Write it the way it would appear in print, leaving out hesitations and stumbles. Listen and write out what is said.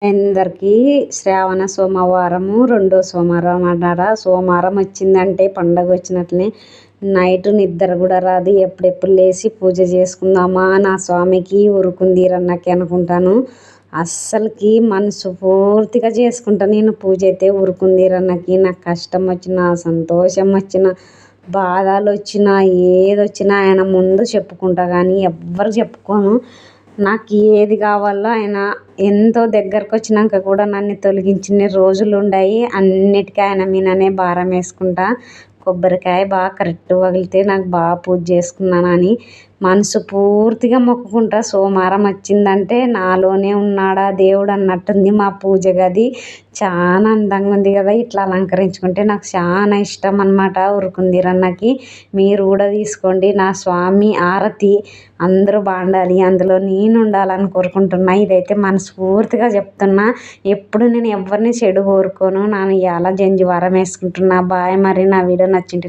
అందరికీ శ్రావణ సోమవారము రెండో సోమవారం అన్నార. సోమవారం వచ్చిందంటే పండగ వచ్చినట్లే. నైట్ నిద్ర కూడా రాదు. ఎప్పుడెప్పుడు లేచి పూజ చేసుకుందామా నా స్వామికి ఉరుకుందీరన్నకి అనుకుంటాను. అస్సలకి మనసు పూర్తిగా చేసుకుంటా నేను పూజ అయితే ఉరుకుందీరన్నకి. నాకు కష్టం వచ్చినా సంతోషం వచ్చినా బాధలు వచ్చినా ఏదొచ్చినా ఆయన ముందు చెప్పుకుంటా, కానీ ఎవ్వరు చెప్పుకోను. నాకు ఏది కావాలో ఆయన ఎంతో దగ్గరకు వచ్చినాక కూడా నన్ను తొలగించిన రోజులు ఉన్నాయి. అన్నిటికీ ఆయన మీదనే భారం వేసుకుంటా. కొబ్బరికాయ బాగా కరెక్ట్ పగిలితే నాకు బాగా పూజ చేసుకున్నానని మనసు పూర్తిగా మొక్కుకుంటా. సోమవారం వచ్చిందంటే నాలోనే ఉన్నాడా దేవుడు అన్నట్టుంది. మా పూజ గది చాలా అందంగా ఉంది కదా, ఇట్లా అలంకరించుకుంటే నాకు చాలా ఇష్టం అన్నమాట. ఉరుకుందీరన్నకి మీరు కూడా తీసుకోండి. నా స్వామి ఆరతి అందరూ బాగుండాలి, అందులో నేను ఉండాలని కోరుకుంటున్నా. ఇదైతే మనస్ఫూర్తిగా చెప్తున్నా. ఎప్పుడు నేను ఎవరిని చెడు కోరుకోను. నేను ఇలా జంజి వారం వేసుకుంటున్నా. బాయ్. మరి నా వీడియో నచ్చింటే